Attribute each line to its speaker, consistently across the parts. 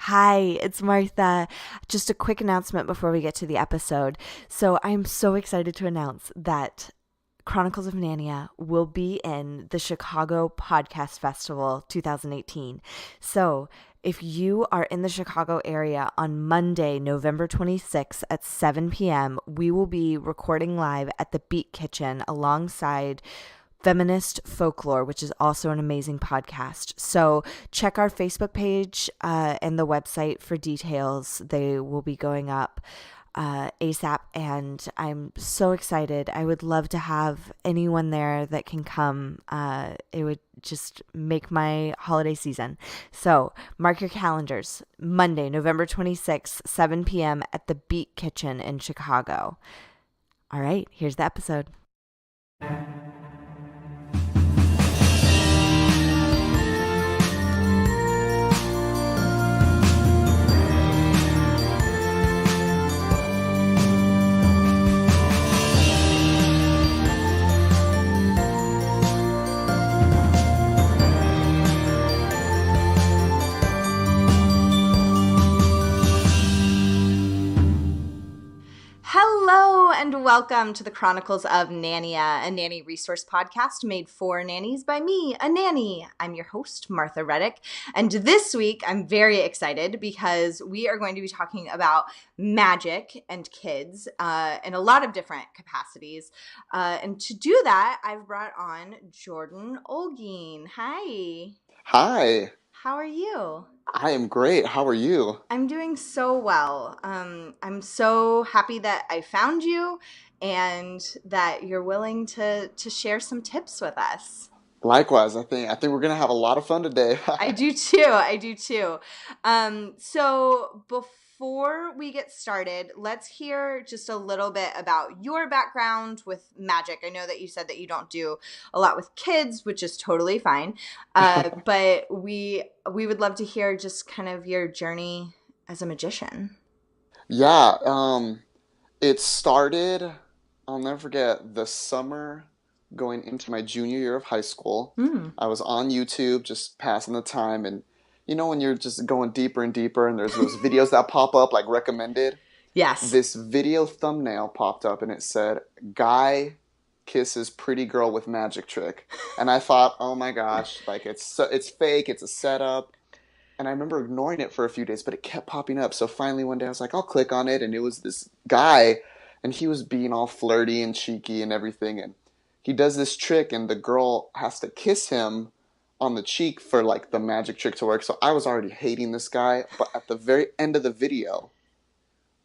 Speaker 1: Hi, it's Martha. Just a quick announcement before we get to the episode. So, I'm so excited to announce that Chronicles of Narnia will be in the Chicago Podcast Festival 2018. So, if you are in the Chicago area on Monday, November 26th at 7 p.m., we will be recording live at the Beat Kitchen alongside Feminist Folklore, which is also an amazing podcast. So check our Facebook page and the website for details. They will be going up ASAP, and I'm so excited. I would love to have anyone there that can come. It would just make my holiday season. So mark your calendars. Monday, November 26th, 7 p.m. at the Beat Kitchen in Chicago. All right, here's the episode. Hello and welcome to the Chronicles of Narnia, a nanny resource podcast made for nannies by me, a nanny. I'm your host, Martha Reddick, and this week I'm very excited because we are going to be talking about magic and kids in a lot of different capacities. And to do that, I've brought on Jordan Olguin. Hi.
Speaker 2: Hi,
Speaker 1: How are you?
Speaker 2: I am great. How are you?
Speaker 1: I'm doing so well. I'm so happy that I found you and that you're willing to share some tips with us.
Speaker 2: Likewise, I think we're gonna have a lot of fun today.
Speaker 1: I do too. I do too. So before we get started, let's hear just a little bit about your background with magic. I know that you said that you don't do a lot with kids, which is totally fine. But we would love to hear just kind of your journey as a magician.
Speaker 2: Yeah, it started, I'll never forget, the summer going into my junior year of high school.
Speaker 1: Hmm.
Speaker 2: I was on YouTube just passing the time, and when you're just going deeper and deeper, and there's those videos that pop up like recommended.
Speaker 1: Yes.
Speaker 2: This video thumbnail popped up and it said, "Guy kisses pretty girl with magic trick." And I thought, "Oh my gosh, like it's fake, it's a setup." And I remember ignoring it for a few days, but it kept popping up. So finally one day I was like, I'll click on it, and it was this guy, and he was being all flirty and cheeky and everything, and he does this trick and the girl has to kiss him on the cheek for like the magic trick to work. So I was already hating this guy, but at the very end of the video,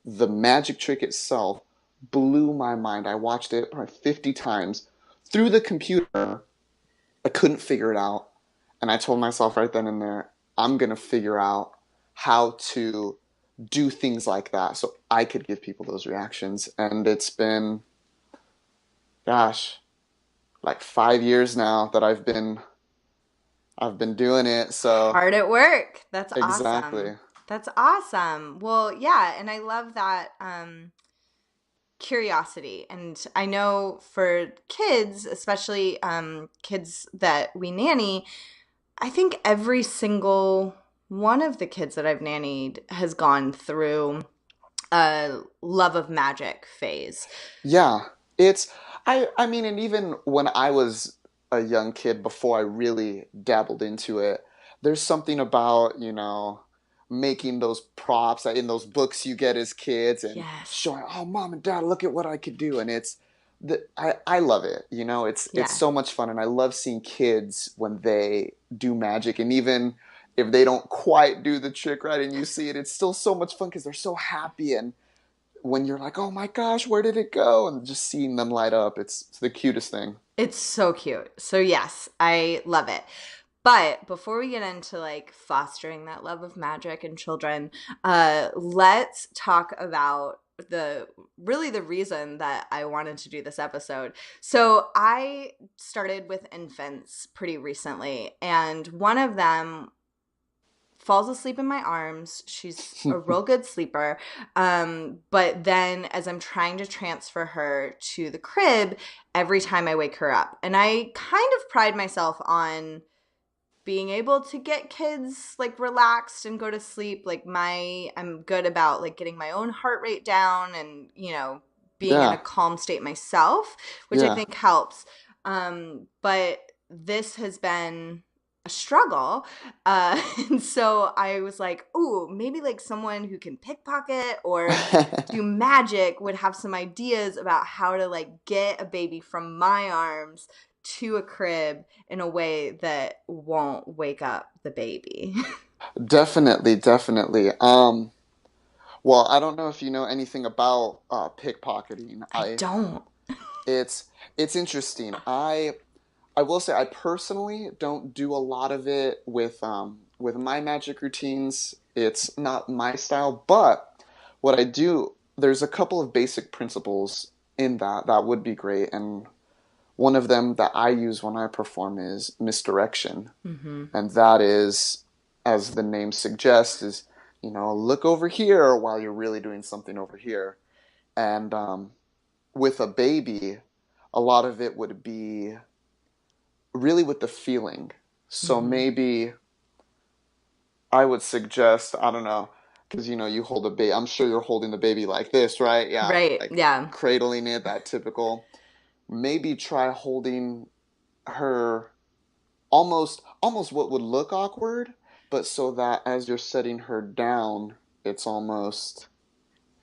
Speaker 2: the magic trick itself blew my mind. I watched it probably 50 times through the computer. I couldn't figure it out. And I told myself right then and there, I'm going to figure out how to do things like that so I could give people those reactions. And it's been, gosh, like 5 years now that I've been doing it. So
Speaker 1: Hard at work. That's awesome.
Speaker 2: exactly.
Speaker 1: That's awesome. Well, yeah, and I love that curiosity. And I know for kids, especially kids that we nanny, I think every single one of the kids that I've nannied has gone through a love of magic phase.
Speaker 2: Yeah, it's I mean, and even when I was a young kid before I really dabbled into it, there's something about, making those props in those books you get as kids and
Speaker 1: Yes.
Speaker 2: showing, "Oh, mom and dad, look at what I could do." And I love it. It's
Speaker 1: Yeah.
Speaker 2: so much fun, and I love seeing kids when they do magic, and even if they don't quite do the trick right and you see it, it's still so much fun because they're so happy, and when you're like, "Oh my gosh, where did it go?" and just seeing them light up, it's the cutest thing.
Speaker 1: It's so cute. So yes, I love it. But before we get into like fostering that love of magic in children, let's talk about the reason that I wanted to do this episode. So I started with infants pretty recently, and one of them falls asleep in my arms. She's a real good sleeper. But then as I'm trying to transfer her to the crib, every time I wake her up. And I kind of pride myself on being able to get kids like relaxed and go to sleep. Like I'm good about like getting my own heart rate down and, being in a
Speaker 2: Yeah.
Speaker 1: calm state myself, which I
Speaker 2: Yeah.
Speaker 1: think helps. But this has been a struggle. And so I was like, ooh, maybe like someone who can pickpocket or do magic would have some ideas about how to like get a baby from my arms to a crib in a way that won't wake up the baby.
Speaker 2: Definitely, definitely. Well, I don't know if you know anything about pickpocketing.
Speaker 1: I don't.
Speaker 2: It's it's interesting. I will say I personally don't do a lot of it with my magic routines. It's not my style, but what I do, there's a couple of basic principles in that would be great, and one of them that I use when I perform is misdirection.
Speaker 1: Mm-hmm.
Speaker 2: And that is, as the name suggests, is, look over here while you're really doing something over here. And with a baby, a lot of it would be really with the feeling. So
Speaker 1: Mm-hmm.
Speaker 2: maybe I would suggest, I don't know, because you hold a baby. I'm sure you're holding the baby like this, right? Yeah,
Speaker 1: Right.
Speaker 2: like
Speaker 1: Yeah.
Speaker 2: cradling it, that typical. Maybe try holding her almost what would look awkward, but so that as you're setting her down, it's almost,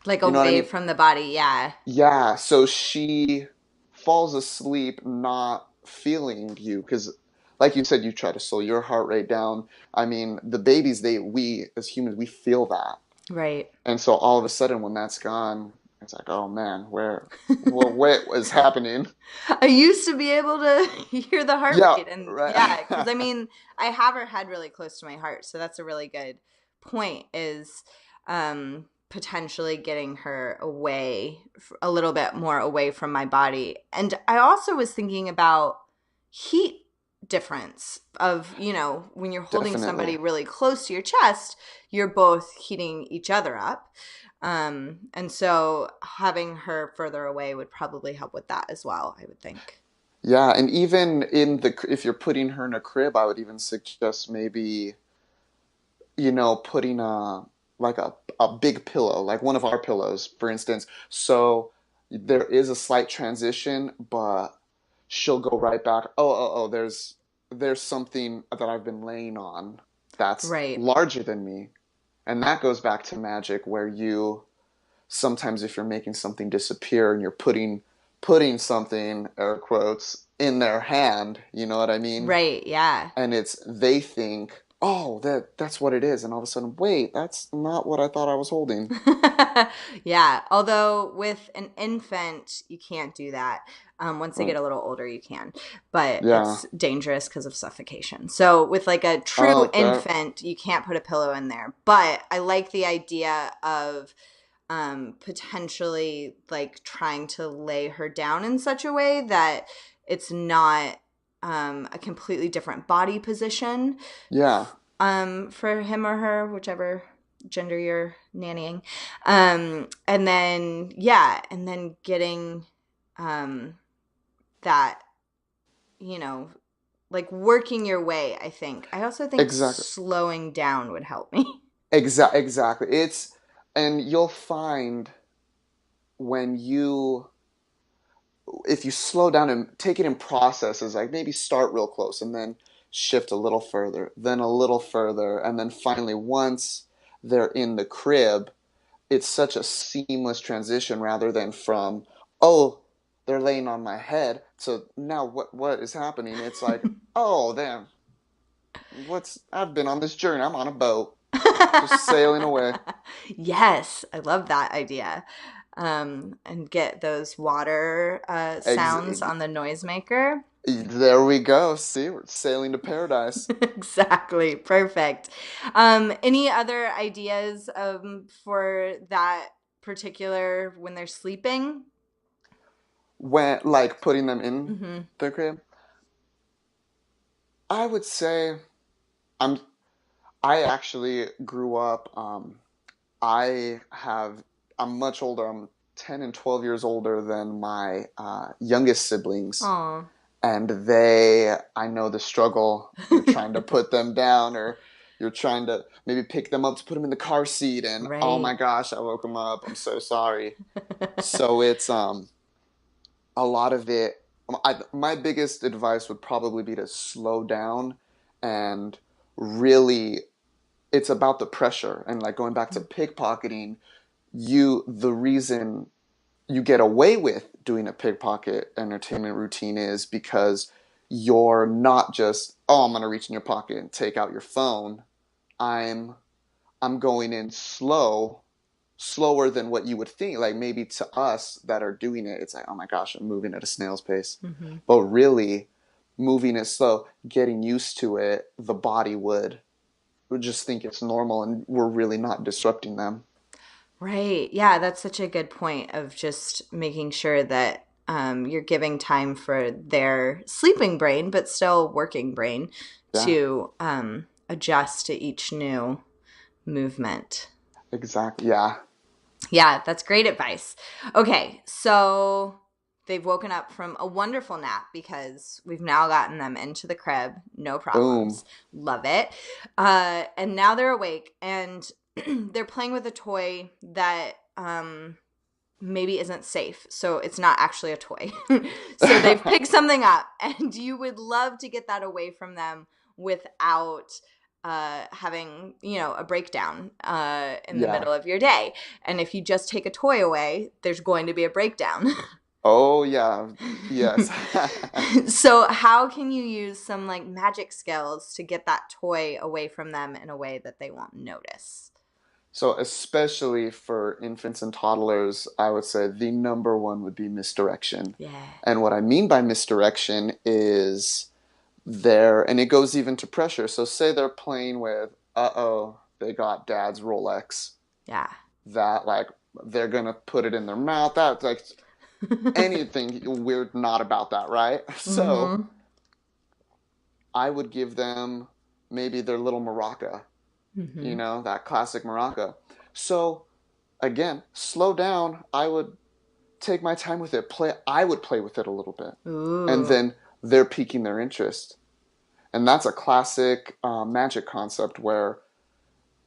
Speaker 1: Like
Speaker 2: you know what I
Speaker 1: away
Speaker 2: mean?
Speaker 1: from the body. Yeah.
Speaker 2: Yeah, so she falls asleep not feeling you because like you said, you try to slow your heart rate down. I mean, the babies, we as humans, we feel that.
Speaker 1: Right.
Speaker 2: And so all of a sudden when that's gone, it's like, oh man, what is happening?
Speaker 1: I used to be able to hear the heart
Speaker 2: Yeah,
Speaker 1: rate. And yeah, because
Speaker 2: right.
Speaker 1: I mean, I have her head really close to my heart. So that's a really good point is potentially getting her away, a little bit more away from my body. And I also was thinking about heat difference of, when you're holding
Speaker 2: Definitely.
Speaker 1: somebody really close to your chest, you're both heating each other up. And so having her further away would probably help with that as well, I would think.
Speaker 2: Yeah, and even if you're putting her in a crib, I would even suggest maybe, putting like a big pillow, like one of our pillows, for instance. So there is a slight transition, but she'll go right back. Oh, there's something that I've been laying on that's
Speaker 1: Right.
Speaker 2: larger than me. And that goes back to magic where you sometimes if you're making something disappear and you're putting something, air quotes, in their hand, you know what I mean?
Speaker 1: Right. Yeah.
Speaker 2: And they think, oh, that's what it is, and all of a sudden, wait, that's not what I thought I was holding.
Speaker 1: Yeah. Although with an infant, you can't do that. Once they get
Speaker 2: Right.
Speaker 1: a little older, you can, but
Speaker 2: Yeah.
Speaker 1: it's dangerous because of suffocation. So with like a true
Speaker 2: Oh, fair.
Speaker 1: infant, you can't put a pillow in there. But I like the idea of potentially like trying to lay her down in such a way that it's not a completely different body position
Speaker 2: Yeah.
Speaker 1: for him or her, whichever gender you're nannying. And then, yeah, and then getting um, that, you know, like working your way, I think. I also think
Speaker 2: Exactly.
Speaker 1: slowing down would help me.
Speaker 2: Exactly. And you'll find when if you slow down and take it in processes, like maybe start real close and then shift a little further, then a little further, and then finally, once they're in the crib, it's such a seamless transition rather than from, oh, they're laying on my head. So now what is happening? It's like, oh, damn, I've been on this journey. I'm on a boat, just sailing away.
Speaker 1: Yes, I love that idea. And get those water
Speaker 2: Ex-
Speaker 1: sounds on the noisemaker.
Speaker 2: there we go. See, we're sailing to paradise.
Speaker 1: Exactly. Perfect. Any other ideas for that particular when they're sleeping?
Speaker 2: When, like, putting them in
Speaker 1: Mm-hmm.
Speaker 2: the crib, I would say I'm. I actually grew up. I have. I'm much older. I'm 10 and 12 years older than my youngest siblings,
Speaker 1: Oh.
Speaker 2: and I know the struggle. You're trying to put them down, or you're trying to maybe pick them up to put them in the car seat, and oh my
Speaker 1: Right.
Speaker 2: gosh, I woke them up. I'm so sorry. So it's a lot of it. My biggest advice would probably be to slow down and really. It's about the pressure, and like going back to pickpocketing, the reason you get away with doing a pickpocket entertainment routine is because you're not just, oh, I'm gonna reach in your pocket and take out your phone. I'm I'm going in slower than what you would think. Like maybe to us that are doing it, it's like, oh my gosh, I'm moving at a snail's pace.
Speaker 1: Hmm.
Speaker 2: But really, moving it slow, getting used to it, the body would just think it's normal, and we're really not disrupting them.
Speaker 1: Right. Yeah, that's such a good point of just making sure that you're giving time for their sleeping brain, but still working brain
Speaker 2: Yeah,
Speaker 1: to adjust to each new movement.
Speaker 2: exactly. Yeah.
Speaker 1: Yeah, that's great advice. Okay, so they've woken up from a wonderful nap because we've now gotten them into the crib, no
Speaker 2: Boom.
Speaker 1: problems. Love it. And now they're awake and they're playing with a toy that maybe isn't safe. So it's not actually a toy. So they've picked something up, and you would love to get that away from them without having, a breakdown in the
Speaker 2: Yeah.
Speaker 1: middle of your day. And if you just take a toy away, there's going to be a breakdown.
Speaker 2: Oh, yeah. Yes.
Speaker 1: So how can you use some like magic skills to get that toy away from them in a way that they won't notice?
Speaker 2: So, especially for infants and toddlers, I would say the number one would be misdirection.
Speaker 1: Yeah.
Speaker 2: And what I mean by misdirection is and it goes even to pressure. So, say they're playing with, uh-oh, they got dad's Rolex.
Speaker 1: Yeah.
Speaker 2: That, like, they're gonna put it in their mouth. That's like anything weird not about that, right? So,
Speaker 1: Mm-hmm.
Speaker 2: I would give them maybe their little maraca,
Speaker 1: Mm-hmm.
Speaker 2: that classic maraca. So, again, slow down. I would take my time with it. I would play with it a little bit. And
Speaker 1: Ooh.
Speaker 2: then they're piquing their interest. And that's a classic magic concept where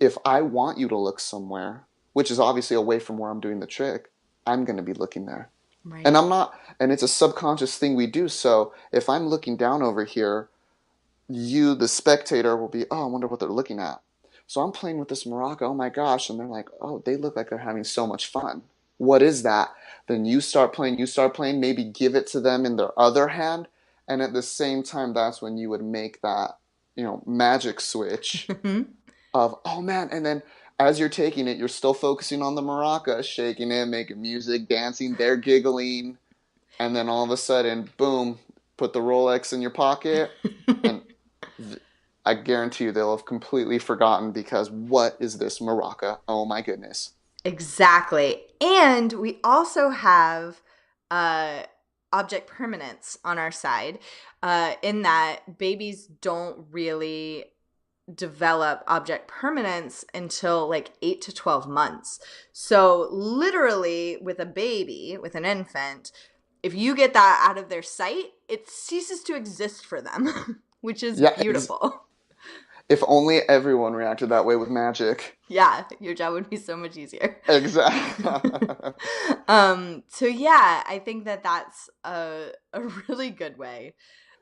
Speaker 2: if I want you to look somewhere, which is obviously away from where I'm doing the trick, I'm going to be looking there. And
Speaker 1: Right.
Speaker 2: I'm not, and it's a subconscious thing we do. So if I'm looking down over here, you, the spectator, will be, oh, I wonder what they're looking at. So I'm playing with this maraca. Oh my gosh. And they're like, oh, they look like they're having so much fun. What is that? Then you start playing, maybe give it to them in their other hand. And at the same time, that's when you would make that, magic switch of, oh man. And then as you're taking it, you're still focusing on the maraca, shaking it, making music, dancing, they're giggling. And then all of a sudden, boom, put the Rolex in your pocket. And I guarantee you they'll have completely forgotten because what is this maraca? Oh my goodness.
Speaker 1: Exactly. And we also have uh, object permanence on our side, in that babies don't really develop object permanence until like 8 to 12 months. So, literally, with a baby, with an infant, if you get that out of their sight, it ceases to exist for them, which is
Speaker 2: Yeah,
Speaker 1: beautiful.
Speaker 2: if only everyone reacted that way with magic.
Speaker 1: Yeah, your job would be so much easier.
Speaker 2: Exactly.
Speaker 1: So yeah, I think that that's a really good way.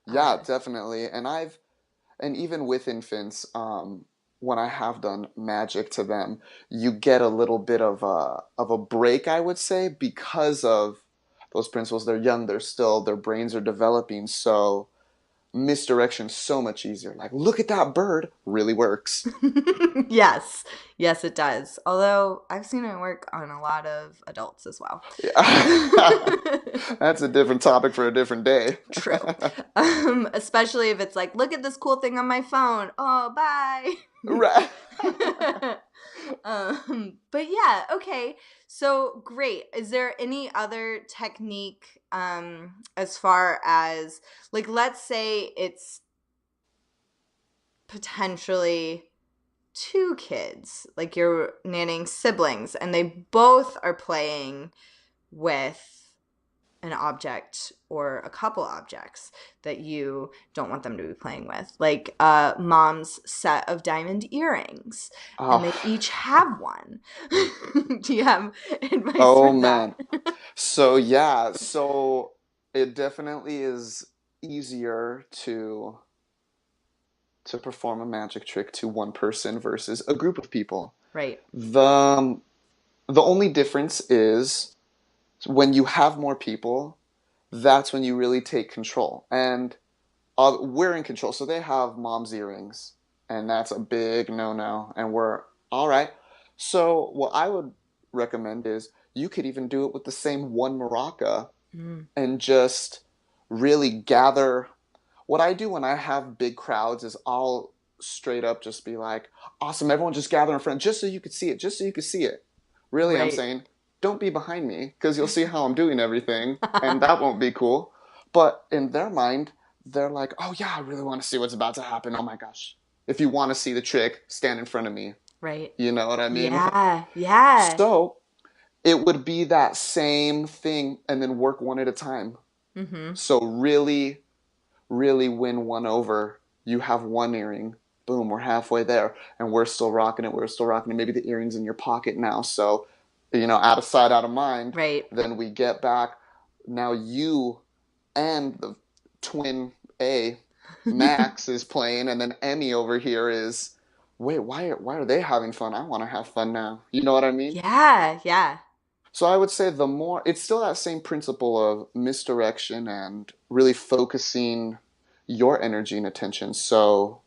Speaker 2: Yeah,
Speaker 1: Uh,
Speaker 2: definitely. And even with infants, when I have done magic to them, you get a little bit of a break, I would say, because of those principles. They're young, their brains are developing, so misdirection so much easier. Like, look at that bird, really works.
Speaker 1: yes, yes, it does. Although I've seen it work on a lot of adults as well.
Speaker 2: Yeah. That's a different topic for a different day.
Speaker 1: True. Especially if it's like, look at this cool thing on my phone. Oh, bye.
Speaker 2: Right.
Speaker 1: But yeah, okay. So great. Is there any other technique as far as like let's say it's potentially two kids, like you're nannying siblings and they both are playing with an object or a couple objects that you don't want them to be playing with. Like mom's set of diamond earrings, and
Speaker 2: Oh,
Speaker 1: they each have one. Do you have advice
Speaker 2: oh
Speaker 1: for that?
Speaker 2: man. So yeah, so it definitely is easier to perform a magic trick to one person versus a group of people.
Speaker 1: Right.
Speaker 2: The the only difference is when you have more people, that's when you really take control. And we're in control. So they have mom's earrings, and that's a big no-no. And we're all right. So what I would recommend is you could even do it with the same one maraca
Speaker 1: Mm.
Speaker 2: and just really gather. What I do when I have big crowds is I'll straight up just be like, awesome, everyone just gather in front just so you could see it, just so you could see it. Really, I'm
Speaker 1: Right.
Speaker 2: saying, don't be behind me because you'll see how I'm doing everything, and that won't be cool. But in their mind, they're like, oh yeah, I really want to see what's about to happen. Oh my gosh. If you want to see the trick, stand in front of me.
Speaker 1: Right.
Speaker 2: You know what I mean?
Speaker 1: Yeah. Yeah.
Speaker 2: So it would be that same thing and then work one at a time.
Speaker 1: Mm-hmm.
Speaker 2: So really, really win one over. You have one earring. Boom, we're halfway there. And we're still rocking it. We're still rocking it. Maybe the earring's in your pocket now. So, out of sight, out of mind.
Speaker 1: Right.
Speaker 2: Then we get back. Now you and the twin A, Max, is playing. And then Emmy over here is, wait, why are they having fun? I want to have fun now. You know what I mean?
Speaker 1: Yeah. Yeah.
Speaker 2: So I would say the more, it's still that same principle of misdirection and really focusing your energy and attention. So,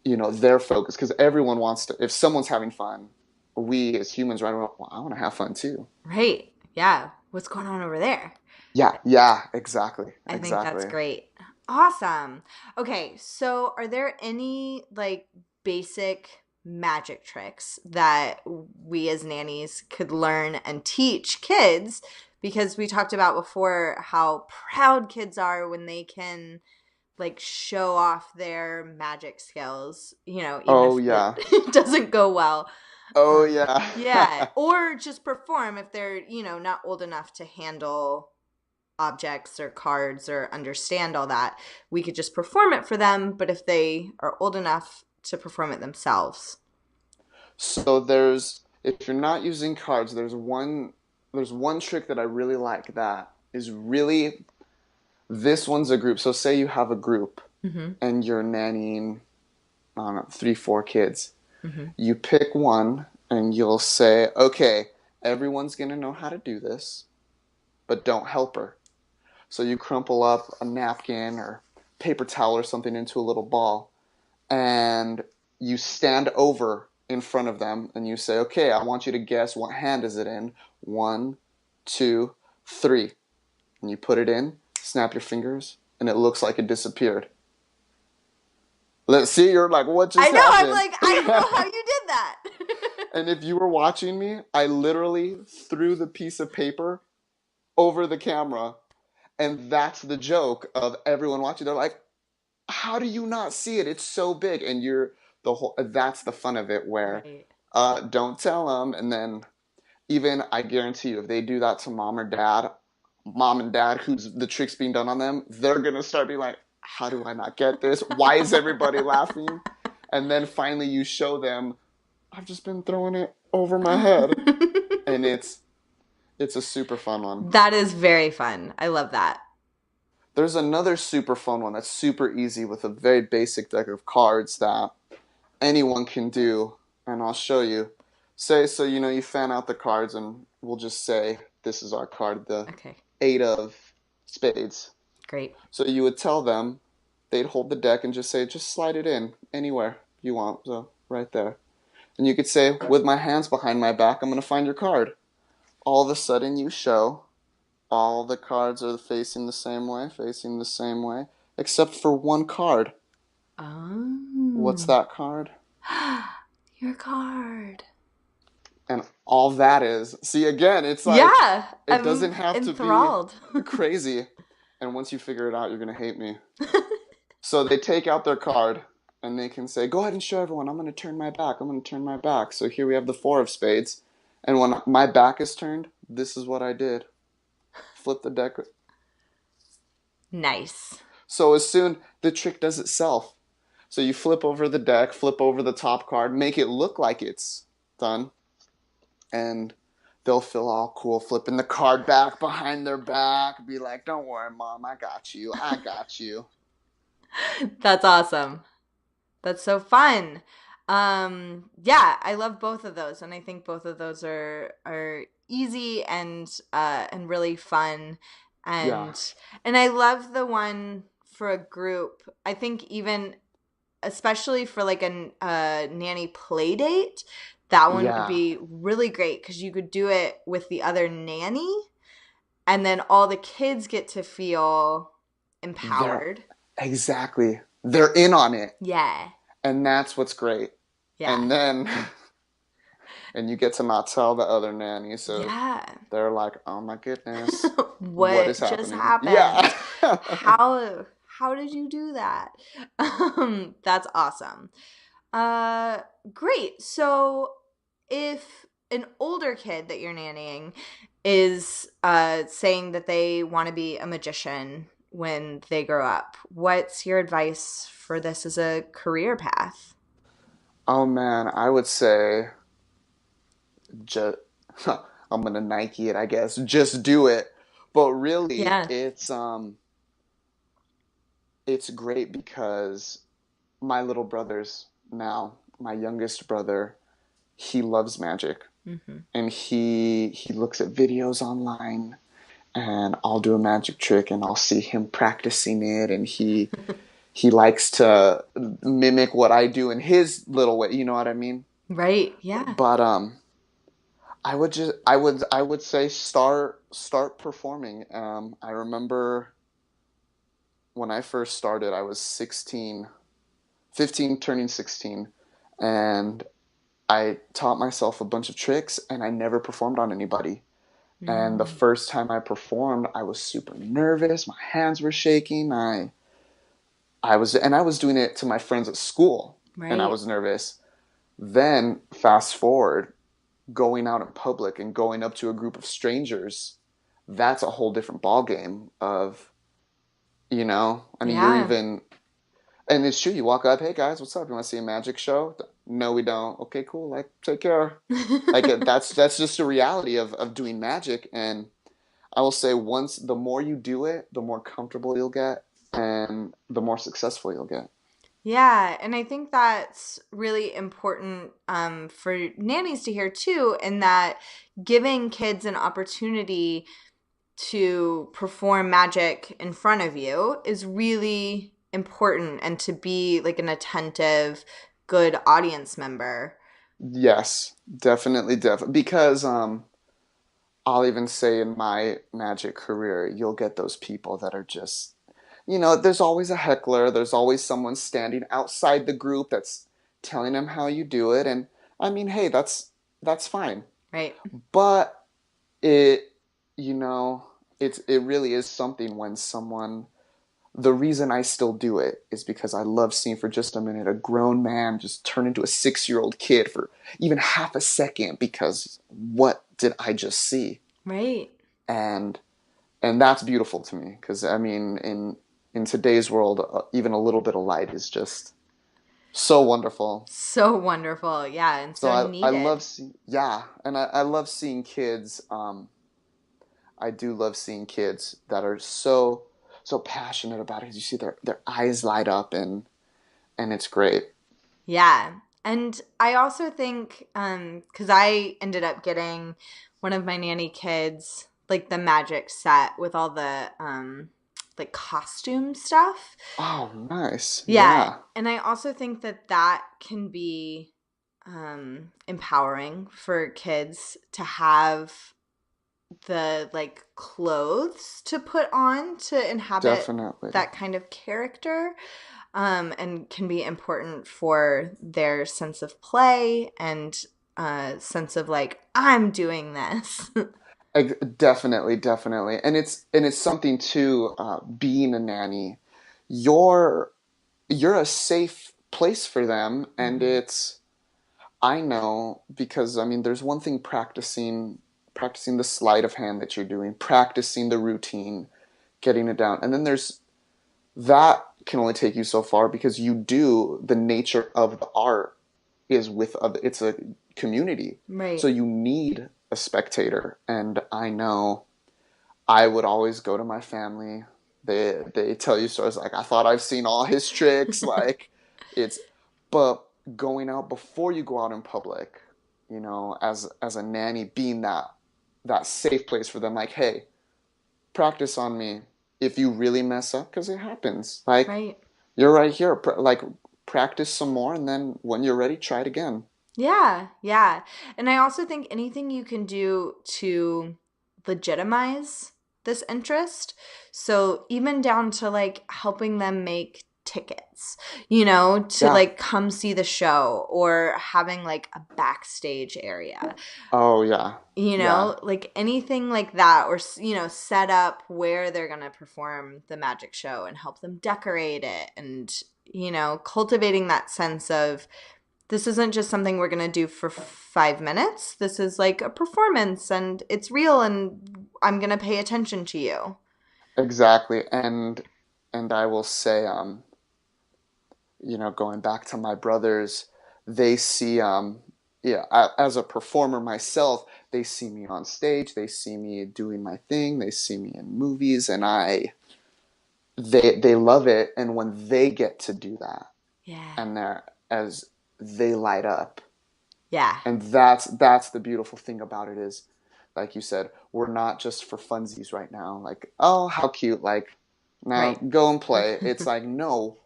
Speaker 2: their focus, because everyone wants to, if someone's having fun, we as humans, right, well, I want to have fun too.
Speaker 1: Right. Yeah. What's going on over there?
Speaker 2: Yeah, yeah, exactly,
Speaker 1: I think that's
Speaker 2: exactly.
Speaker 1: great. Awesome. Okay, so are there any like basic magic tricks that we as nannies could learn and teach kids? Because we talked about before how proud kids are when they can like show off their magic skills, even
Speaker 2: Oh,
Speaker 1: if
Speaker 2: yeah.
Speaker 1: it doesn't go well.
Speaker 2: Oh, yeah.
Speaker 1: Yeah, or just perform if they're, not old enough to handle objects or cards or understand all that. We could just perform it for them, but if they are old enough to perform it themselves.
Speaker 2: So if you're not using cards, there's one trick that I really like that is really, this one's a group. So say you have a group
Speaker 1: Mm-hmm.
Speaker 2: and you're nannying, I don't know, three, four kids.
Speaker 1: Mm-hmm.
Speaker 2: You pick one and you'll say, okay, everyone's going to know how to do this, but don't help her. So you crumple up a napkin or paper towel or something into a little ball and you stand over in front of them and you say, okay, I want you to guess what hand is it in. One, two, three. And you put it in, snap your fingers, and it looks like it disappeared. Let's see, you're like, what
Speaker 1: I
Speaker 2: just
Speaker 1: know, I'm
Speaker 2: happened?
Speaker 1: like, I don't know how you did that.
Speaker 2: And if you were watching me, I literally threw the piece of paper over the camera. And that's the joke of everyone watching. They're like, how do you not see it? It's so big. And that's the fun of it where,
Speaker 1: Right.
Speaker 2: don't tell them. And then even, I guarantee you, if they do that to mom and dad, who's the trick's being done on them, they're going to start being like, how do I not get this? Why is everybody laughing? And then finally you show them, I've just been throwing it over my head. And it's a super fun one.
Speaker 1: That is very fun. I love that.
Speaker 2: There's another super fun one that's super easy with a very basic deck of cards that anyone can do, and I'll show you. Say, so you fan out the cards, and we'll just say this is our card, the
Speaker 1: Okay,
Speaker 2: Eight of Spades.
Speaker 1: great.
Speaker 2: So you would tell them, they'd hold the deck and just say, just slide it in anywhere you want, so right there. And you could say, with my hands behind my back, I'm going to find your card. All of a sudden you show all the cards are facing the same way, except for one card. What's
Speaker 1: Oh.
Speaker 2: that card?
Speaker 1: Your card.
Speaker 2: And all that is, see, again, it's like,
Speaker 1: Yeah,
Speaker 2: it
Speaker 1: I'm
Speaker 2: doesn't have to be
Speaker 1: enthralled.
Speaker 2: crazy. And once you figure it out, you're going to hate me. So they take out their card and they can say, go ahead and show everyone, I'm going to turn my back. I'm going to turn my back. So here we have the Four of Spades. And when my back is turned, this is what I did. flip the deck.
Speaker 1: Nice.
Speaker 2: So as soon the trick does itself. So you flip over the deck, flip over the top card, make it look like it's done, and they'll feel all cool flipping the card back behind their back, be like, "Don't worry, Mom, I got you. I got you."
Speaker 1: That's awesome. That's so fun. Yeah, I love both of those, and I think both of those are easy and really fun,
Speaker 2: Yeah.
Speaker 1: and I love the one for a group. I think even especially for like a nanny play date, that one would
Speaker 2: Yeah.
Speaker 1: be really great because you could do it with the other nanny, and then all the kids get to feel
Speaker 2: They're
Speaker 1: empowered.
Speaker 2: exactly. They're in on it.
Speaker 1: Yeah,
Speaker 2: And that's what's great.
Speaker 1: yeah,
Speaker 2: And then and you get to not tell the other nanny, so
Speaker 1: yeah.
Speaker 2: they're like, "Oh my goodness, what is
Speaker 1: What just
Speaker 2: happening?" Yeah.
Speaker 1: happened? How did you do that? That's awesome. Uh Great. So if an older kid that you're nannying is saying that they want to be a magician when they grow up, what's your advice for this as a career path?
Speaker 2: Oh man, I would say just I'm gonna Nike it, I guess. Just do it. But really,
Speaker 1: Yeah.
Speaker 2: it's great because my little brothers now, my youngest brother, he loves magic.
Speaker 1: Hmm.
Speaker 2: And he looks at videos online, and I'll do a magic trick and I'll see him practicing it, and he likes to mimic what I do in his little way, you know what I mean?
Speaker 1: Right. Yeah.
Speaker 2: But I would say start performing. I remember when I first started, I was 16, 15 turning 16, and I taught myself a bunch of tricks and I never performed on anybody. And the
Speaker 1: Mm,
Speaker 2: first time I performed, I was super nervous. My hands were shaking. I was doing it to my friends at school, and I
Speaker 1: right.
Speaker 2: was nervous. Then fast forward, going out in public and going up to a group of strangers, that's a whole different ball game of, I mean, you're
Speaker 1: Yeah.
Speaker 2: even, and it's true. You walk up, hey guys, what's up? You want to see a magic show? No, we don't. Okay, cool. Like, take care. Like that's just a reality of doing magic. And I will say, once the more you do it, the more comfortable you'll get, and the more successful you'll get.
Speaker 1: Yeah, and I think that's really important for nannies to hear too, in that giving kids an opportunity to perform magic in front of you is really important, and to be like an attentive, good audience member.
Speaker 2: Yes, definitely, definitely. Because I'll even say in my magic career, you'll get those people that are just, there's always a heckler. There's always someone standing outside the group that's telling them how you do it. And I mean, hey, that's fine.
Speaker 1: Right.
Speaker 2: But it, you know, it really is something when someone. The reason I still do it is because I love seeing for just a minute a grown man just turn into a 6-year-old kid for even half a second, because what did I just see?
Speaker 1: Right.
Speaker 2: And that's beautiful to me, because I mean, in today's world, even a little bit of light is just so wonderful.
Speaker 1: So wonderful. Yeah, and
Speaker 2: So
Speaker 1: so
Speaker 2: I
Speaker 1: needed.
Speaker 2: love seeing, yeah, and I love seeing kids. I do love seeing kids that are so passionate about it. You see their eyes light up, and it's great.
Speaker 1: Yeah. And I also think, because I ended up getting one of my nanny kids, like the magic set with all the, like costume stuff.
Speaker 2: Oh, nice.
Speaker 1: Yeah.
Speaker 2: Yeah,
Speaker 1: And I also think that that can be, empowering for kids to have the like clothes to put on to inhabit
Speaker 2: definitely.
Speaker 1: that kind of character, and can be important for their sense of play and sense of like, I'm doing this.
Speaker 2: Definitely, definitely. And it's something too, being a nanny, you're you're a safe place for them, and
Speaker 1: Hmm.
Speaker 2: it's I know, because I mean there's one thing practicing practicing the sleight of hand that you're doing, practicing the routine, getting it down. And then that can only take you so far because the nature of the art is it's a community.
Speaker 1: Right.
Speaker 2: So you need a spectator. And I know I would always go to my family. They tell you stories like, I thought I've seen all his tricks. Like but going out before you go out in public, as a nanny, being that safe place for them, like, hey, practice on me if you really mess up, because it happens. Like,
Speaker 1: Right.
Speaker 2: you're right here. Like, practice some more, and then when you're ready, try it again.
Speaker 1: Yeah, yeah. And I also think anything you can do to legitimize this interest. So even down to like helping them make tickets, to
Speaker 2: Yeah.
Speaker 1: like come see the show or having like a backstage area,
Speaker 2: Oh, yeah. Yeah.
Speaker 1: like anything like that, or, set up where they're going to perform the magic show and help them decorate it and, cultivating that sense of, this isn't just something we're going to do for 5 minutes. This is like a performance and it's real and I'm going to pay attention to you.
Speaker 2: Exactly. And I will say, going back to my brothers, they see, yeah, as a performer myself, they see me on stage, they see me doing my thing, they see me in movies, and they love it. And when they get to do that,
Speaker 1: Yeah.
Speaker 2: and they light up,
Speaker 1: Yeah.
Speaker 2: and that's the beautiful thing about it is, like you said, we're not just for funsies right now. Like, oh, how cute! Like, now
Speaker 1: Right.
Speaker 2: go and play. It's like, no,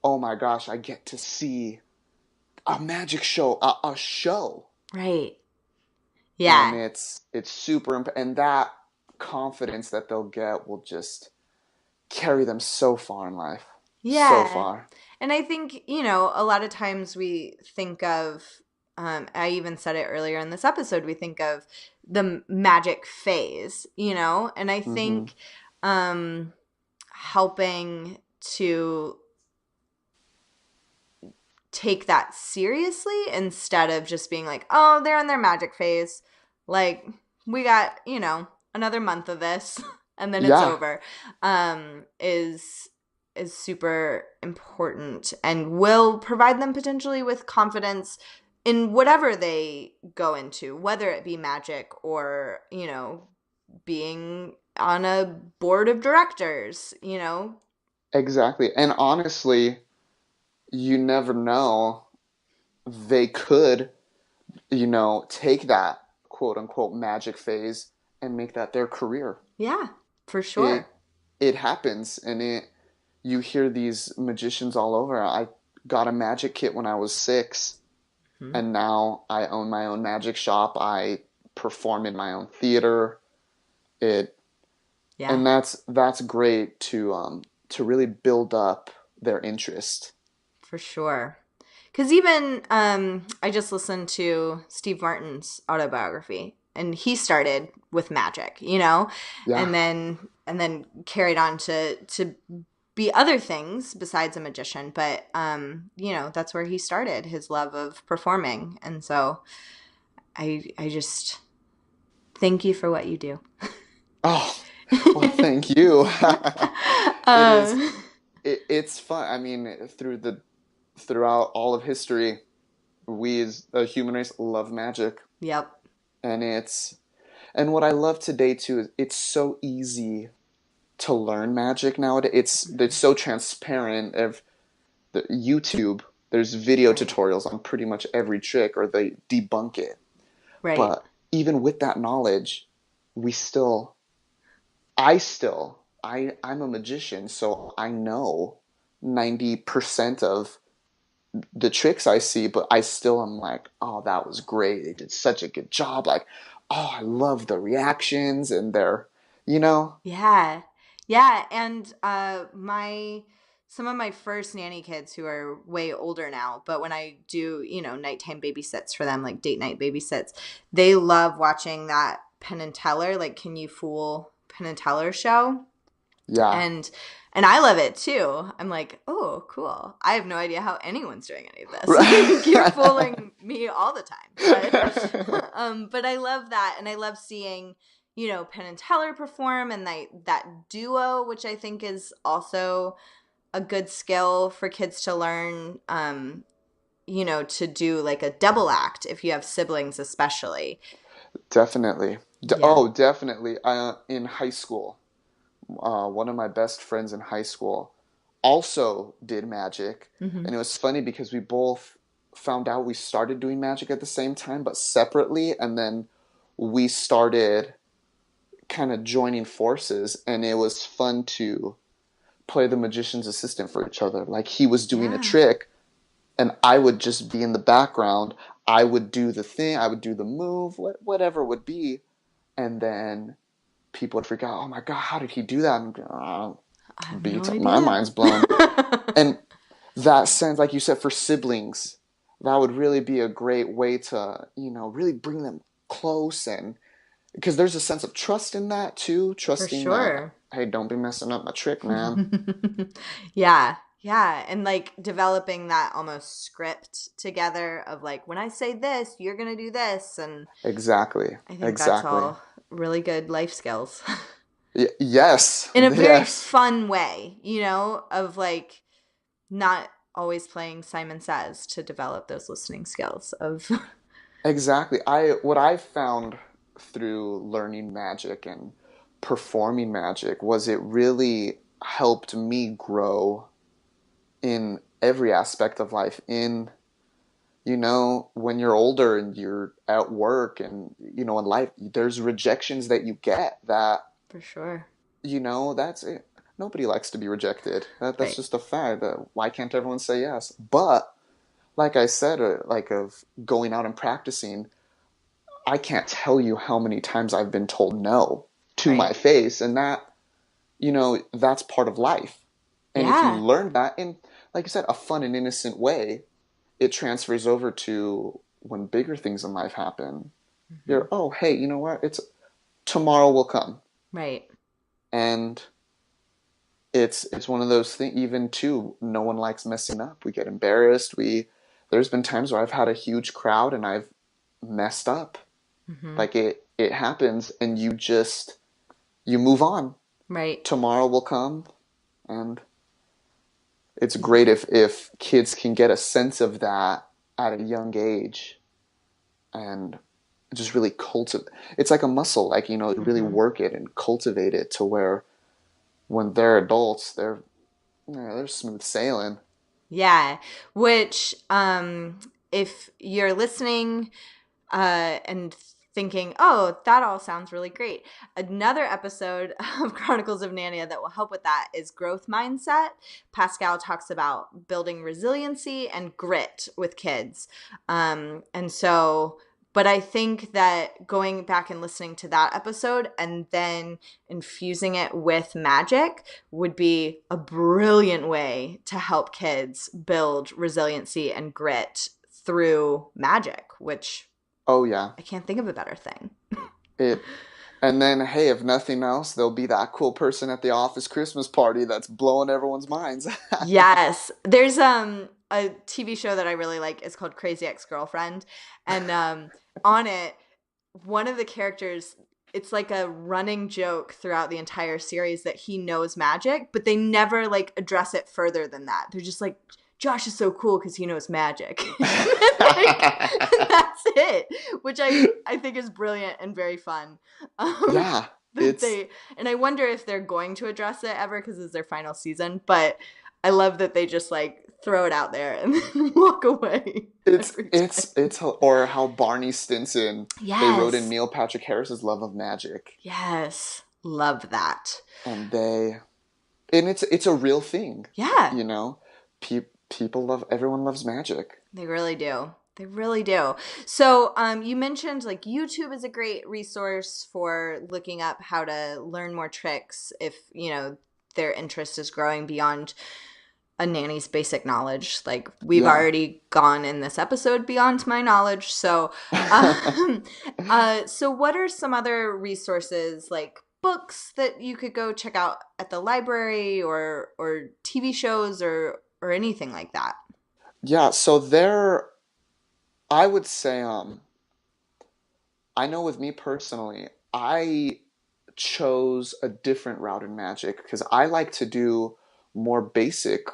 Speaker 2: oh my gosh, I get to see a magic show, a show.
Speaker 1: Right.
Speaker 2: And
Speaker 1: Yeah.
Speaker 2: it's super and that confidence that they'll get will just carry them so far in life. So
Speaker 1: Yeah.
Speaker 2: far.
Speaker 1: And I think, a lot of times we think of, I even said it earlier in this episode, we think of the magic phase, and I
Speaker 2: Mm-hmm.
Speaker 1: think helping to take that seriously instead of just being like, oh, they're in their magic phase. Like, we got, another month of this and then it's
Speaker 2: Yeah,
Speaker 1: over, is super important and will provide them potentially with confidence in whatever they go into, whether it be magic or, being on a board of directors.
Speaker 2: exactly. And honestly, you never know. They could, take that quote unquote magic phase and make that their career.
Speaker 1: Yeah, for
Speaker 2: It
Speaker 1: sure.
Speaker 2: it happens and you hear these magicians all over. I got a magic kit when I was 6.
Speaker 1: Mhm.
Speaker 2: And now I own my own magic shop. I perform in my own theater. It
Speaker 1: Yeah.
Speaker 2: and that's great to really build up their interest.
Speaker 1: For sure. Because even I just listened to Steve Martin's autobiography, and he started with magic,
Speaker 2: Yeah,
Speaker 1: and then carried on to be other things besides a magician. But that's where he started his love of performing, and so I just thank you for what you do.
Speaker 2: oh, well, thank you. It is
Speaker 1: um,
Speaker 2: it's fun. I mean, throughout all of history, we as a human race love magic,
Speaker 1: yep.
Speaker 2: and what I love today too is it's so easy to learn magic nowadays. It's so transparent. Of the YouTube, there's video
Speaker 1: Right.
Speaker 2: tutorials on pretty much every trick, or they debunk it.
Speaker 1: Right.
Speaker 2: But even with that knowledge, we still, I'm a magician, so I know 90% of the tricks I see, but I still am like, oh, that was great. They did such a good job. Like, oh, I love the reactions and you know,
Speaker 1: Yeah. Yeah. And my some of my first nanny kids who are way older now, but when I do, nighttime babysits for them, like date night babysits, they love watching that Penn and Teller, like Can You Fool Penn and Teller show.
Speaker 2: yeah.
Speaker 1: And I love it too. I'm like, oh, cool. I have no idea how anyone's doing any of this. Like, you're fooling me all the time. But But I love that, and I love seeing, Penn and Teller perform, and that duo, which I think is also a good skill for kids to learn. To do like a double act if you have siblings, especially.
Speaker 2: Definitely.
Speaker 1: Yeah.
Speaker 2: Oh, definitely. In high school, one of my best friends in high school also did magic.
Speaker 1: Mm-hmm.
Speaker 2: And it was funny because we both found out we started doing magic at the same time, but separately. And then we started kind of joining forces, and it was fun to play the magician's assistant for each other. Like he was doing a
Speaker 1: Yeah.
Speaker 2: trick, and I would just be in the background. I would do the thing, I would do the move, whatever it would be. And then people would freak out. Oh my God, how did he do that? And
Speaker 1: I have no
Speaker 2: my
Speaker 1: idea.
Speaker 2: mind's blown. And that sense, like you said, for siblings, that would really be a great way to, really bring them close. And because there's a sense of trust in that too,
Speaker 1: For
Speaker 2: trusting that,
Speaker 1: sure.
Speaker 2: hey, don't be messing up my trick, man.
Speaker 1: Yeah. Yeah. And like developing that almost script together of like, when I say this, you're going to do this. And
Speaker 2: Exactly.
Speaker 1: I think that's
Speaker 2: Exactly.
Speaker 1: all really good life skills.
Speaker 2: Yes.
Speaker 1: In a very
Speaker 2: Yes.
Speaker 1: fun way, of like not always playing Simon Says to develop those listening skills of.
Speaker 2: Exactly. What I found through learning magic and performing magic was it really helped me grow in every aspect of life. When you're older and you're at work and, in life, there's rejections that you get that,
Speaker 1: For sure.
Speaker 2: that's it. Nobody likes to be rejected. That's
Speaker 1: Right.
Speaker 2: just a fact. Why can't everyone say yes? But like I said, like of going out and practicing, I can't tell you how many times I've been told no to my
Speaker 1: Right.
Speaker 2: face, and that's part of life. And if you
Speaker 1: Yeah.
Speaker 2: learn that in, like I said, a fun and innocent way, it transfers over to when bigger things in life happen.
Speaker 1: Hmm.
Speaker 2: Oh, hey, you know what? It's tomorrow will come,
Speaker 1: Right.
Speaker 2: and it's one of those things. Even too, no one likes messing up. We get embarrassed. There's been times where I've had a huge crowd and I've messed up.
Speaker 1: Hmm.
Speaker 2: Like it happens, and you move on.
Speaker 1: Right.
Speaker 2: Tomorrow will come, and it's great if kids can get a sense of that at a young age and just really cultivate. It's like a muscle, like really
Speaker 1: Hmm.
Speaker 2: work it and cultivate it to where when they're adults, they're smooth sailing.
Speaker 1: Yeah. Which, if you're listening and thinking, oh, that all sounds really great. Another episode of Chronicles of Narnia that will help with that is growth mindset. Pascal talks about building resiliency and grit with kids. And so, but I think that going back and listening to that episode and then infusing it with magic would be a brilliant way to help kids build resiliency and grit through magic, which
Speaker 2: Oh yeah,
Speaker 1: I can't think of a better thing.
Speaker 2: it. And then, hey, if nothing else, there'll be that cool person at the office Christmas party that's blowing everyone's minds.
Speaker 1: Yes. There's a TV show that I really like. It's called Crazy Ex-Girlfriend. And on it, one of the characters, it's like a running joke throughout the entire series that he knows magic, but they never like address it further than that. They're just like, Josh is so cool because he knows magic. Like, that's it, which I think is brilliant and very fun. Um,
Speaker 2: Yeah,
Speaker 1: that
Speaker 2: it's
Speaker 1: they and I wonder if they're going to address it ever because it's their final season. But I love that they just like throw it out there and then walk away
Speaker 2: it's
Speaker 1: every
Speaker 2: it's
Speaker 1: time.
Speaker 2: it's or how Barney Stinson, they wrote in
Speaker 1: Yes,
Speaker 2: Neil Patrick Harris's Love of Magic,
Speaker 1: yes, love that.
Speaker 2: and it's a real thing,
Speaker 1: Yeah,
Speaker 2: you know. People love everyone loves magic.
Speaker 1: they really do. They really do. So, you mentioned like YouTube is a great resource for looking up how to learn more tricks if, their interest is growing beyond a nanny's basic knowledge. Like we've
Speaker 2: Yeah.
Speaker 1: already gone in this episode beyond my knowledge. So, um, so what are some other resources like books that you could go check out at the library or TV shows or anything like that?
Speaker 2: Yeah, so I would say I know with me personally, I chose a different route in magic because I like to do more basic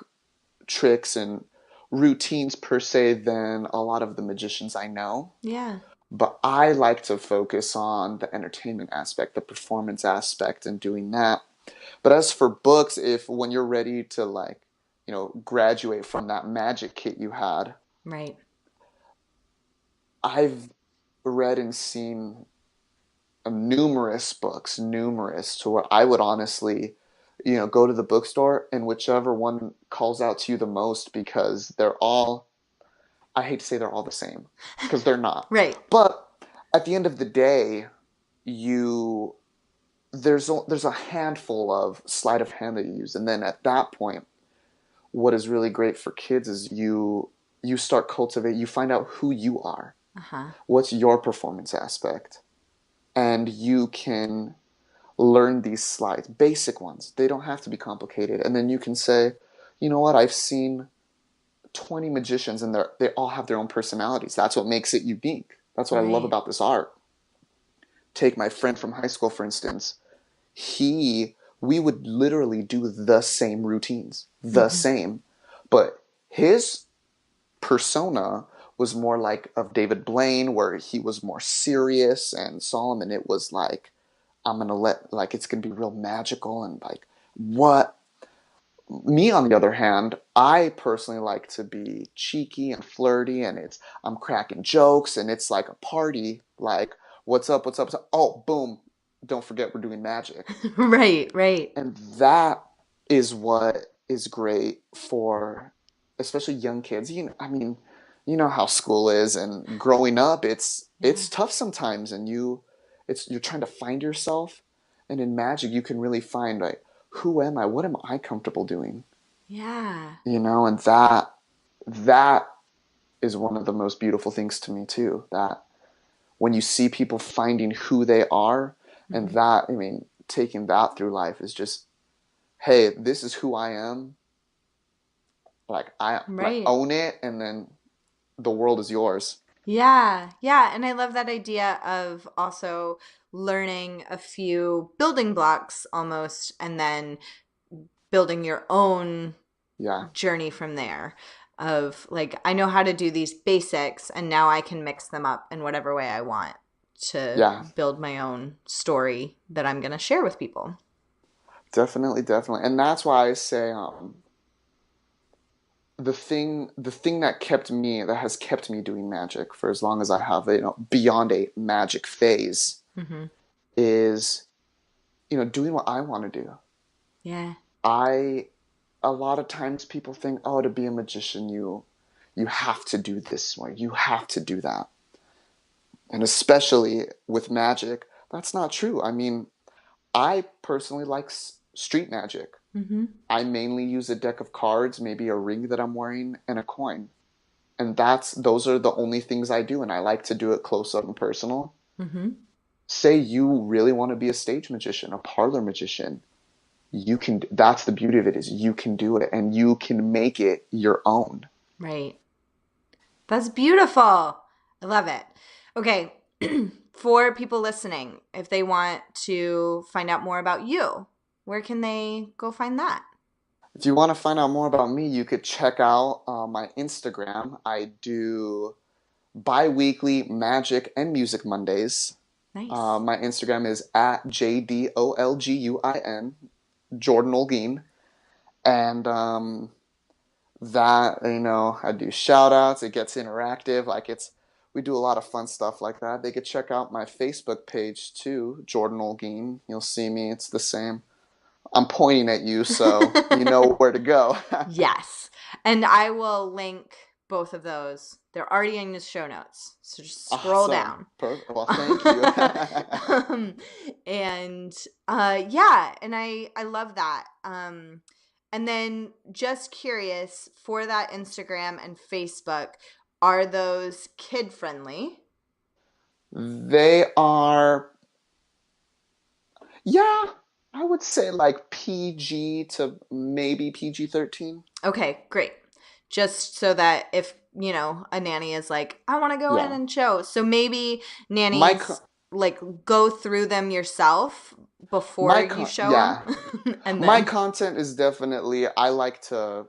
Speaker 2: tricks and routines per se than a lot of the magicians I know.
Speaker 1: Yeah.
Speaker 2: But I like to focus on the entertainment aspect, the performance aspect, and doing that. But as for books, if when you're ready to like, graduate from that magic kit you had,
Speaker 1: Right.
Speaker 2: I've read and seen numerous books, numerous to where I would honestly, go to the bookstore and whichever one calls out to you the most because they're all, I hate to say they're all the same because they're not.
Speaker 1: Right.
Speaker 2: But at the end of the day, you there's a handful of sleight of hand that you use, and then at that point, what is really great for kids is you start cultivate, you find out who you are,
Speaker 1: Uh-huh.
Speaker 2: what's your performance aspect, and you can learn these slides, basic ones. They don't have to be complicated, and then you can say, you know what, I've seen 20 magicians and they all have their own personalities. That's what makes it unique. That's what I love
Speaker 1: Right.
Speaker 2: about this art. Take my friend from high school, for instance. He, we would literally do the same routines, the
Speaker 1: Mm-hmm.
Speaker 2: same. But his persona was more like of David Blaine, where he was more serious, and Solomon, it was like, I'm gonna let, like, it's gonna be real magical and like, what? Me, on the other hand, I personally like to be cheeky and flirty, and I'm cracking jokes, and it's like a party. Like, what's up? What's up? What's up? Oh, boom! Don't forget we're doing magic,
Speaker 1: Right. Right.
Speaker 2: and that is what is great for, especially young kids. I mean, you know how school is, and growing up,
Speaker 1: Yeah.
Speaker 2: it's tough sometimes, and you're trying to find yourself, and in magic, you can really find like, who am I? What am I comfortable doing?
Speaker 1: Yeah.
Speaker 2: And that is one of the most beautiful things to me too, that when you see people finding who they are, and
Speaker 1: Mm-hmm.
Speaker 2: that, I mean, taking that through life is just, hey, this is who I am, like I like
Speaker 1: Right.
Speaker 2: own it, and then the world is yours.
Speaker 1: Yeah, yeah. And I love that idea of also learning a few building blocks almost, and then building your own
Speaker 2: Yeah,
Speaker 1: journey from there. Of like, I know how to do these basics, and now I can mix them up in whatever way I want to
Speaker 2: yeah,
Speaker 1: build my own story that I'm going to share with people.
Speaker 2: definitely, definitely. And that's why I say, the thing that has kept me doing magic for as long as I have, beyond a magic phase,
Speaker 1: Mm-hmm.
Speaker 2: is, doing what I want to do.
Speaker 1: Yeah.
Speaker 2: I A lot of times people think, oh, to be a magician, you have to do this or you have to do that. And especially with magic, that's not true. I mean, I personally like street magic.
Speaker 1: Mm-hmm.
Speaker 2: I mainly use a deck of cards, maybe a ring that I'm wearing, and a coin. And those are the only things I do, and I like to do it close up and personal.
Speaker 1: Mm-hmm.
Speaker 2: Say you really want to be a stage magician, a parlor magician, you can, that's the beauty of it, is you can do it and you can make it your own.
Speaker 1: Right. That's beautiful. I love it. Okay. For people listening, if they want to find out more about you, where can they go find that?
Speaker 2: If you want to find out more about me, you could check out my Instagram. I do bi-weekly magic and music Mondays.
Speaker 1: Nice.
Speaker 2: My Instagram is at JDOLGUIN, Jordan Olguin. And that, I do shout outs. It gets interactive. We do a lot of fun stuff like that. They could check out my Facebook page too, Jordan Olguin. You'll see me. It's the same. I'm pointing at you, so you know where to go.
Speaker 1: Yes. And I will link both of those. They're already in the show notes. So just scroll
Speaker 2: Awesome.
Speaker 1: down.
Speaker 2: Perfect. Well, thank you.
Speaker 1: um, and yeah, and I love that. And then just curious, for that Instagram and Facebook, are those kid friendly?
Speaker 2: They are, yeah, I would say like PG to maybe PG-13.
Speaker 1: Okay, great. Just so that if, a nanny is like, I want to go in
Speaker 2: Yeah.
Speaker 1: and show. So maybe
Speaker 2: My
Speaker 1: nannies. like go through them yourself before you show them? And
Speaker 2: My
Speaker 1: then
Speaker 2: content is definitely, I want to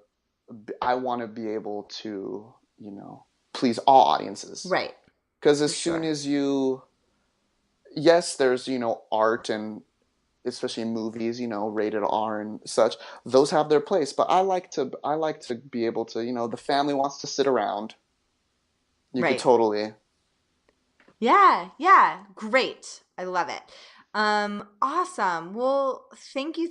Speaker 2: be able to, please all audiences.
Speaker 1: right.
Speaker 2: Because as
Speaker 1: For
Speaker 2: soon
Speaker 1: sure.
Speaker 2: as yes, there's, art and especially in movies, rated R and such, those have their place. But I like to be able to, the family wants to sit around. You could
Speaker 1: Right.
Speaker 2: totally.
Speaker 1: Yeah, yeah. Great. I love it. Awesome. Well, thank you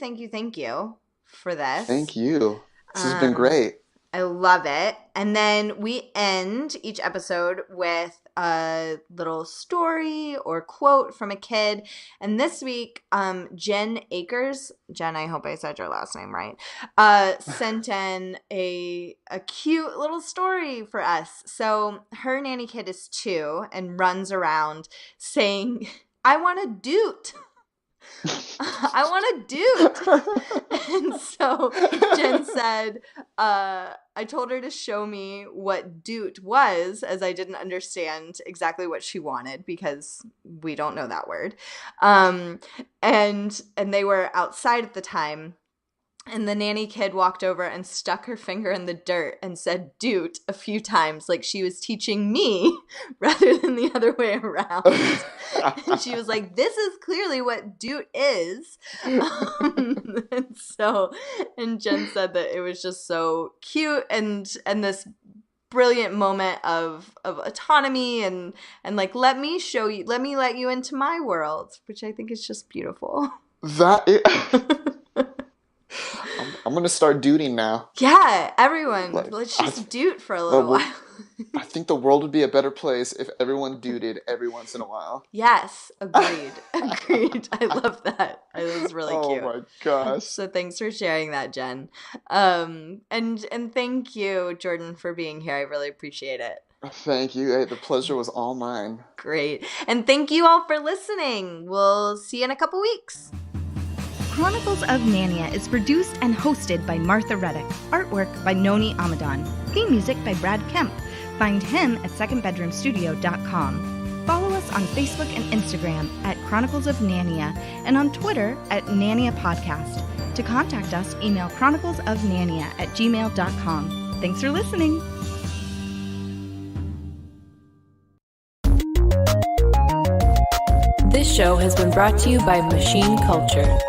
Speaker 1: for this.
Speaker 2: Thank you. This has been
Speaker 1: Um,
Speaker 2: great.
Speaker 1: I love it. And then we end each episode with a little story or quote from a kid. And this week, Jen Akers, Jen, I hope I said your last name right, sent in a cute little story for us. So her nanny kid is 2 and runs around saying, "I want a doot." I want a doot. And so Jen said, I told her to show me what doot was, as I didn't understand exactly what she wanted because we don't know that word. And they were outside at the time. And the nanny kid walked over and stuck her finger in the dirt and said doot a few times, like she was teaching me rather than the other way around. And she was like, "This is clearly what doot is." And Jen said that it was just so cute and this brilliant moment of autonomy and like, let me let you into my world, which I think is just beautiful.
Speaker 2: I'm gonna start dooting now.
Speaker 1: Yeah, everyone, let's just doot for a little while.
Speaker 2: I think the world would be a better place if everyone dooted every once in a while.
Speaker 1: Yes, agreed. I love that. It was really cute.
Speaker 2: Oh my gosh.
Speaker 1: So thanks for sharing that, Jen. And thank you, Jordan, for being here. I really appreciate it.
Speaker 2: Thank you. Hey, the pleasure was all mine.
Speaker 1: Great. And thank you all for listening. We'll see you in a couple weeks.
Speaker 3: Chronicles of Narnia is produced and hosted by Martha Reddick. Artwork by Noni Amadon. Theme music by Brad Kemp. Find him at secondbedroomstudio.com. Follow us on Facebook and Instagram at Chronicles of Narnia and on Twitter at Narnia Podcast. To contact us, email chroniclesofnarnia@gmail.com. Thanks for listening.
Speaker 4: This show has been brought to you by Machine Culture.